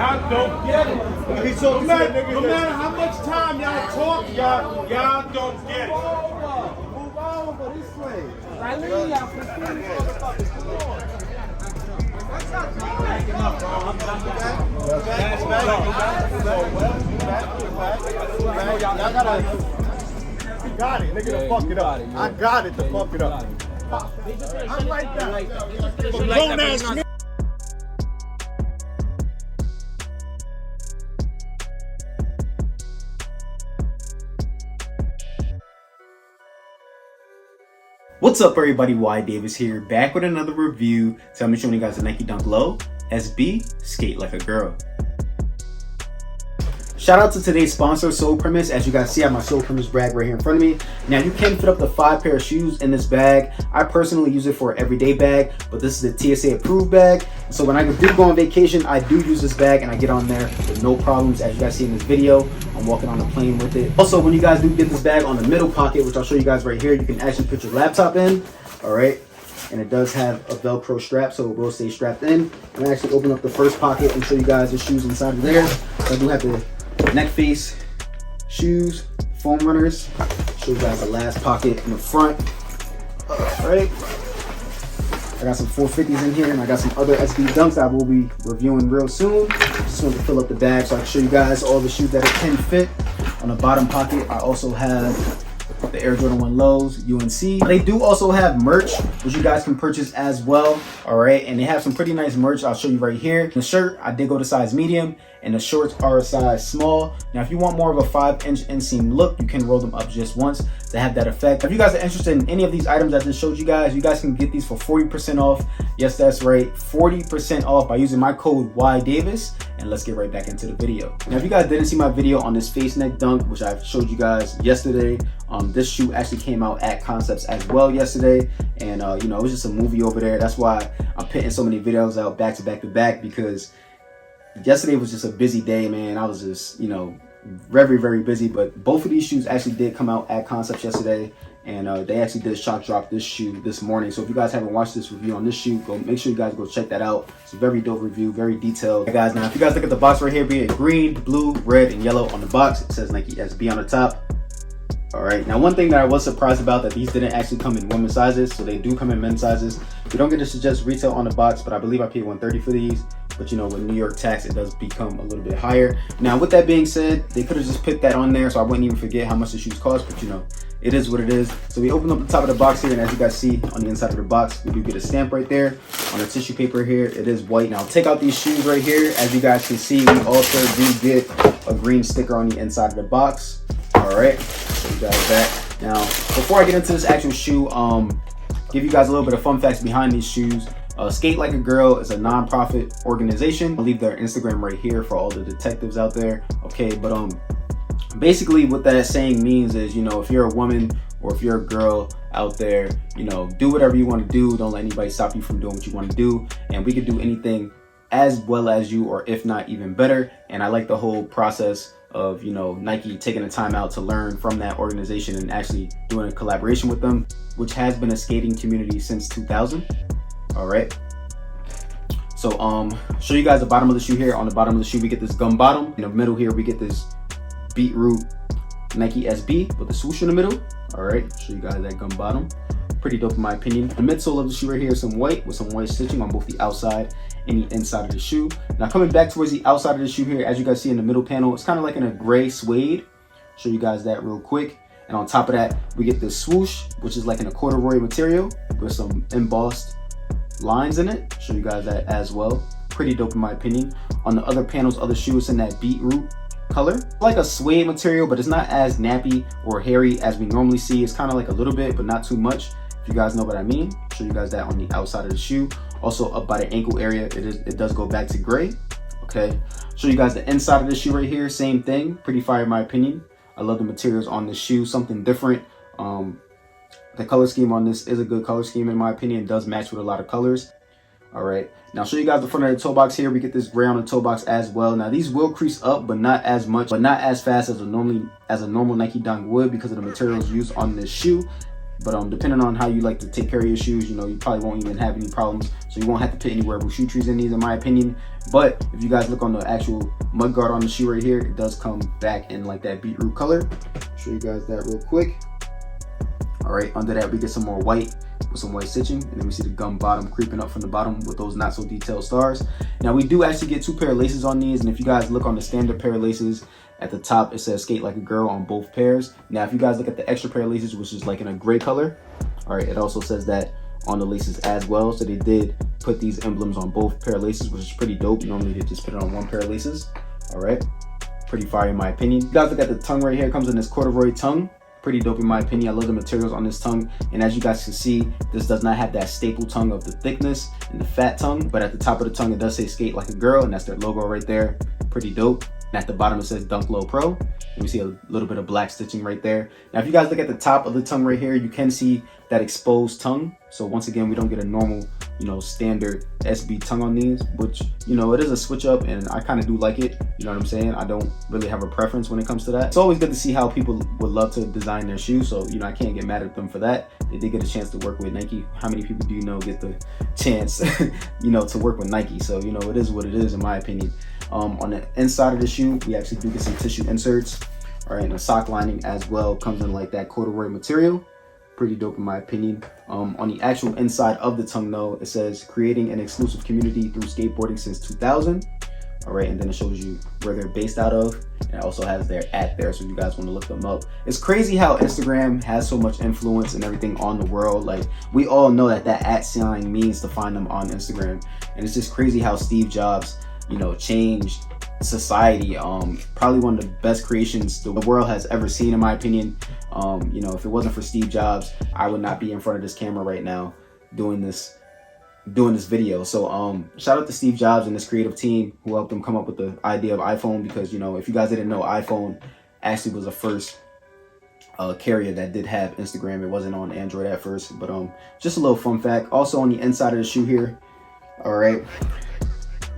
Y'all don't get it. No matter how much time y'all talk, y'all don't get it. Move over this way. Right here, y'all. You got it, nigga, to fuck it up. I got it to fuck it up. I like that. Grown ass nigga. What's up, everybody? Whydavis here, back with another review. So I'm showing you guys the Nike Dunk Low SB Skate Like a Girl. Shout out to today's sponsor, Sole Premise. As you guys see, I have my Sole Premise bag right here in front of me. Now you can fit up to 5 pair of shoes in this bag. I personally use it for an everyday bag, but this is a TSA approved bag. So when I do go on vacation, I do use this bag and I get on there with no problems. As you guys see in this video, I'm walking on the plane with it. Also, when you guys do get this bag on the middle pocket, which I'll show you guys right here, you can actually put your laptop in, all right? And it does have a Velcro strap, so it will stay strapped in. I'm gonna actually open up the first pocket and show you guys the shoes inside of there. So I do have the neck face, shoes, foam runners. Show you guys the last pocket in the front. Alright. I got some 450s in here and I got some other sbdunks that I will be reviewing real soon. Just wanted to fill up the bag so I can show you guys all the shoes that it can fit. On the bottom pocket, I also have the Air Jordan 1 Lows, UNC. They do also have merch, which you guys can purchase as well. All right, and they have some pretty nice merch. I'll show you right here. The shirt, I did go to size medium, and the shorts are a size small. Now, if you want more of a 5-inch inseam look, you can roll them up just once to have that effect. If you guys are interested in any of these items I just showed you guys can get these for 40% off. Yes, that's right, 40% off by using my code whydavis. And let's get right back into the video. Now, if you guys didn't see my video on this face neck dunk, which I showed you guys yesterday, this shoe actually came out at Concepts as well yesterday. And you know, it was just a movie over there. That's why I'm putting so many videos out back to back to back, because yesterday was just a busy day, man. I was just, you know, very, very busy. But both of these shoes actually did come out at Concepts yesterday. And they actually did shock drop this shoe this morning. So if you guys haven't watched this review on this shoe, make sure you guys go check that out. It's a very dope review, very detailed. Hey guys, now if you guys look at the box right here, be it green, blue, red, and yellow on the box, it says Nike SB on the top. All right, now one thing that I was surprised about, that these didn't actually come in women's sizes, so they do come in men's sizes. You don't get to suggest retail on the box, but I believe I paid $130 for these. But you know, with New York tax, it does become a little bit higher. Now, with that being said, they could have just put that on there so I wouldn't even forget how much the shoes cost, but you know, it is what it is. So we open up the top of the box here, and as you guys see on the inside of the box, we do get a stamp right there. On the tissue paper here, it is white. Now, take out these shoes right here. As you guys can see, we also do get a green sticker on the inside of the box. All right, show you guys that. Now, before I get into this actual shoe, give you guys a little bit of fun facts behind these shoes. Skate Like a Girl is a non-profit organization. I'll leave their Instagram right here for all the detectives out there. Okay, but basically what that saying means is, you know, if you're a woman or if you're a girl out there, you know, do whatever you want to do. Don't let anybody stop you from doing what you want to do. And we can do anything as well as you, or if not even better. And I like the whole process of, you know, Nike taking the time out to learn from that organization and actually doing a collaboration with them, which has been a skating community since 2000. All right, so show you guys the bottom of the shoe here. On the bottom of the shoe, we get this gum bottom. In the middle here, we get this beetroot Nike SB with the swoosh in the middle. All right, show you guys that gum bottom. Pretty dope in my opinion. The midsole of the shoe right here is some white with some white stitching on both the outside and the inside of the shoe. Now coming back towards the outside of the shoe here, as you guys see in the middle panel, it's kind of like in a gray suede. Show you guys that real quick. And on top of that, we get this swoosh, which is like in a corduroy material with some embossed lines in it. Show you guys that as well. Pretty dope in my opinion. On the other panels of the shoe, it's in that beetroot color, like a suede material, but it's not as nappy or hairy as we normally see. It's kind of like a little bit, but not too much, if you guys know what I mean. Show you guys that on the outside of the shoe. Also up by the ankle area, it does go back to gray. Okay, show you guys the inside of the shoe right here. Same thing, pretty fire in my opinion. I love the materials on this shoe, something different. The color scheme on this is a good color scheme in my opinion. It does match with a lot of colors. All right, now show you guys the front of the toe box here. We get this gray on the toe box as well. Now these will crease up, but not as much, but not as fast as a normal Nike Dunk would, because of the materials used on this shoe. But depending on how you like to take care of your shoes, you know, you probably won't even have any problems. So you won't have to put any wearable shoe trees in these, in my opinion. But if you guys look on the actual mud guard on the shoe right here, it does come back in like that beetroot color. Show you guys that real quick. All right, under that we get some more white with some white stitching, and then we see the gum bottom creeping up from the bottom with those not so detailed stars. Now we do actually get 2 pair of laces on these, and if you guys look on the standard pair of laces, at the top it says skate like a girl on both pairs. Now if you guys look at the extra pair of laces, which is like in a gray color, all right, it also says that on the laces as well. So they did put these emblems on both pair of laces, which is pretty dope. Normally they just put it on 1 pair of laces. All right, pretty fire in my opinion. You guys look at the tongue right here, it comes in this corduroy tongue. Pretty dope in my opinion. I love the materials on this tongue, and as you guys can see, this does not have that staple tongue of the thickness and the fat tongue, but at the top of the tongue it does say skate like a girl, and that's their logo right there. Pretty dope. And at the bottom it says Dunk Low Pro, and we see a little bit of black stitching right there. Now if you guys look at the top of the tongue right here, you can see that exposed tongue. So once again, we don't get a normal, you know, standard SB tongue on these, which, you know, it is a switch up, and I kind of do like it. You know what I'm saying? I don't really have a preference when it comes to that. It's always good to see how people would love to design their shoes, so, you know, I can't get mad at them for that. They did get a chance to work with Nike. How many people do you know get the chance, you know, to work with Nike? So, you know, it is what it is in my opinion. On the inside of the shoe, we actually do get some tissue inserts. All right, and the sock lining as well comes in like that corduroy material. Pretty dope in my opinion. On the actual inside of the tongue though, it says creating an exclusive community through skateboarding since 2000. All right, and then it shows you where they're based out of, and it also has their @ there, so if you guys want to look them up. It's crazy how Instagram has so much influence and everything on the world. Like, we all know that that @ sign means to find them on Instagram, and it's just crazy how Steve Jobs, you know, changed society. Probably one of the best creations the world has ever seen in my opinion. You know, if it wasn't for Steve Jobs, I would not be in front of this camera right now doing this video. So shout out to Steve Jobs and this creative team who helped him come up with the idea of iPhone, because, you know, if you guys didn't know, iPhone actually was the first carrier that did have Instagram. It wasn't on Android at first, but just a little fun fact. Also on the inside of the shoe here, all right,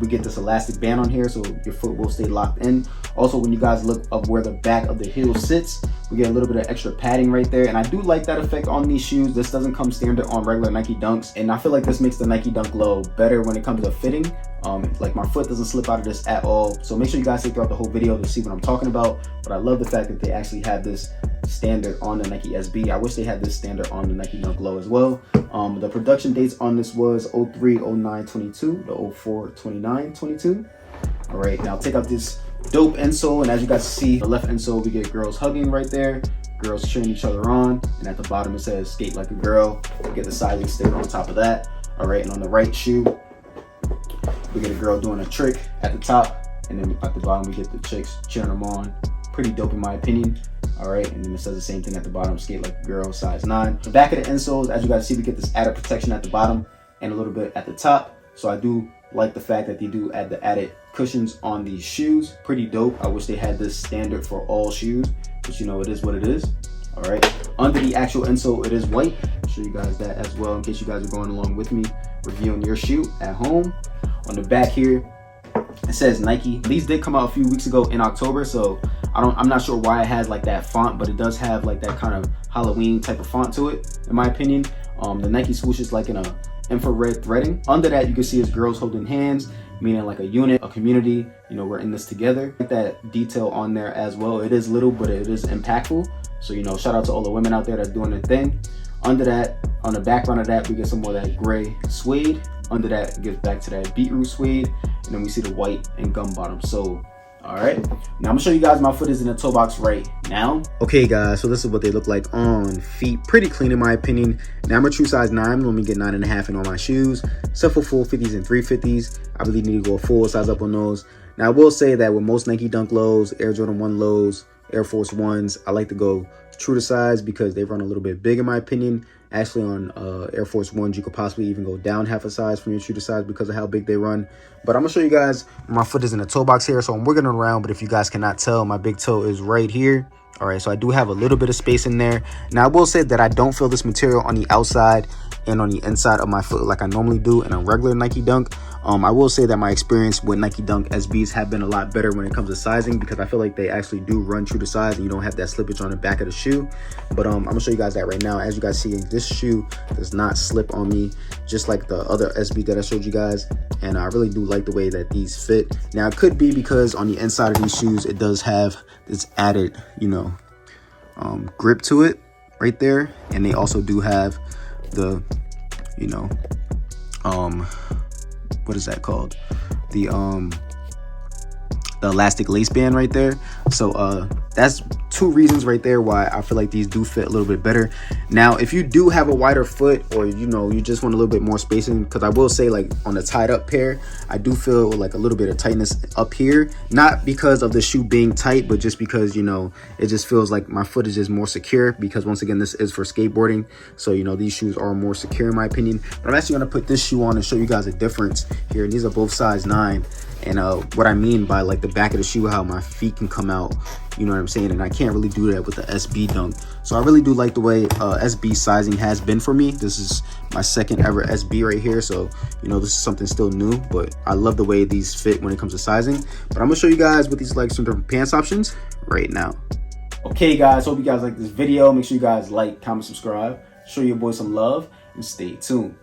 we get this elastic band on here, so your foot will stay locked in. Also, when you guys look up where the back of the heel sits, we get a little bit of extra padding right there, and I do like that effect on these shoes. This doesn't come standard on regular Nike Dunks, and I feel like this makes the Nike Dunk Low better when it comes to fitting. Like, my foot doesn't slip out of this at all, so make sure you guys stay throughout the whole video to see what I'm talking about. But I love the fact that they actually have this standard on the Nike SB. I wish they had this standard on the Nike Dunk Low as well. The production dates on this was 03/09/22 to 04/29/22. All right, now take out this dope insole, and as you guys see, the left insole, we get girls hugging right there, girls cheering each other on, and at the bottom it says skate like a girl. We get the sizing sticker on top of that. All right, and on the right shoe, we get a girl doing a trick at the top, and then at the bottom we get the chicks cheering them on. Pretty dope in my opinion. All right, and then it says the same thing at the bottom, skate like a girl, size 9. The back of the insoles, as you guys see, we get this added protection at the bottom and a little bit at the top. So I do like the fact that they do add the added cushions on these shoes. Pretty dope. I wish they had this standard for all shoes, but you know, it is what it is. All right, under the actual insole, it is white. I'll show you guys that as well in case you guys are going along with me reviewing your shoe at home. On the back here, it says Nike. These did come out a few weeks ago in October, so I'm not sure why it has like that font, but it does have like that kind of Halloween type of font to it, in my opinion. The Nike swoosh is like in a infrared threading. Under that, you can see it's girls holding hands, meaning like a unit, a community. You know, we're in this together. Get that detail on there as well. It is little, but it is impactful. So, you know, shout out to all the women out there that's doing their thing. Under that, on the background of that, we get some more of that gray suede. Under that, it gets back to that beetroot suede, and then we see the white and gum bottom sole. All right, now I'm gonna show you guys my foot is in the toe box right now. Okay guys, so this is what they look like on feet. Pretty clean in my opinion. Now I'm a true size 9, normally get 9.5 in all my shoes, except for 450s and 350s. I really need to go a full size up on those. Now I will say that with most Nike Dunk Lows, Air Jordan 1 Lows, Air Force 1s, I like to go true to size because they run a little bit big in my opinion. Actually on Air Force 1s, you could possibly even go down half a size from your true to size because of how big they run. But I'm gonna show you guys, my foot is in the toe box here, so I'm wiggling around, but if you guys cannot tell, my big toe is right here. All right, so I do have a little bit of space in there. Now I will say that I don't feel this material on the outside and on the inside of my foot like I normally do in a regular Nike Dunk. I will say that my experience with Nike Dunk SBs have been a lot better when it comes to sizing, because I feel like they actually do run true to size and you don't have that slippage on the back of the shoe. But I'm gonna show you guys that right now. As you guys see, this shoe does not slip on me, just like the other SB that I showed you guys. And I really do like the way that these fit. Now it could be because on the inside of these shoes, it does have this added, you know, grip to it right there. And they also do have the, you know, what is that called? The elastic lace band right there. So that's two reasons right there why I feel like these do fit a little bit better. Now if you do have a wider foot, or you know, you just want a little bit more spacing, because I will say, like on the tied up pair, I do feel like a little bit of tightness up here, not because of the shoe being tight, but just because, you know, it just feels like my foot is just more secure, because once again, this is for skateboarding. So, you know, these shoes are more secure in my opinion. But I'm actually going to put this shoe on and show you guys a difference here. And these are both size 9. And what I mean by like the back of the shoe, how my feet can come out, you know what I'm saying? And I can't really do that with the SB Dunk. So I really do like the way SB sizing has been for me. This is my second ever SB right here. So, you know, this is something still new, but I love the way these fit when it comes to sizing. But I'm gonna show you guys with these like some different pants options right now. Okay guys, hope you guys like this video. Make sure you guys like, comment, subscribe, show your boy some love, and stay tuned.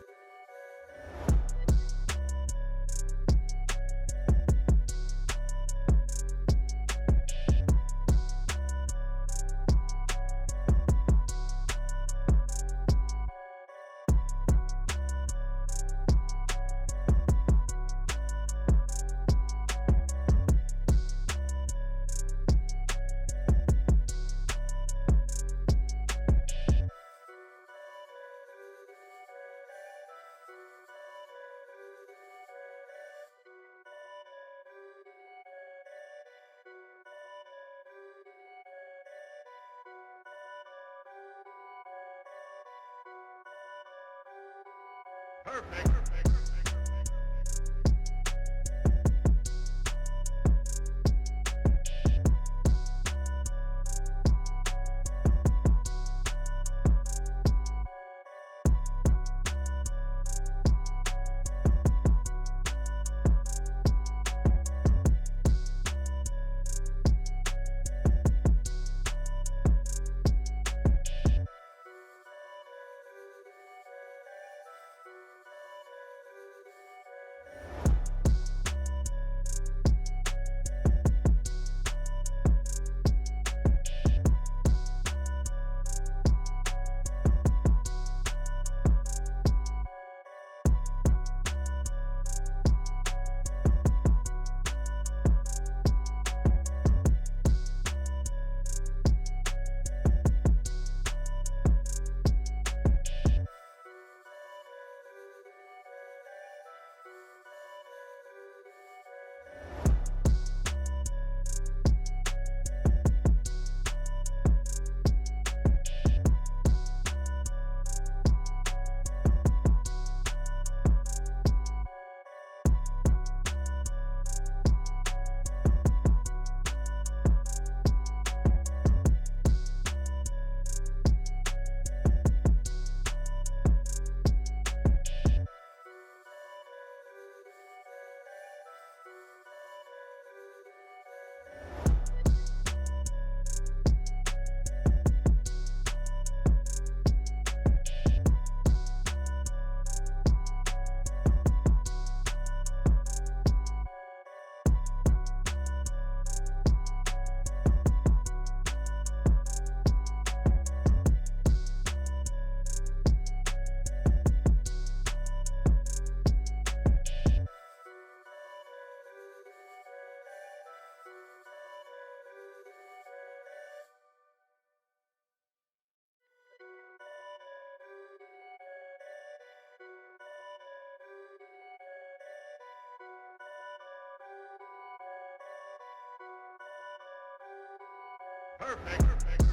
Perfect. Perfect.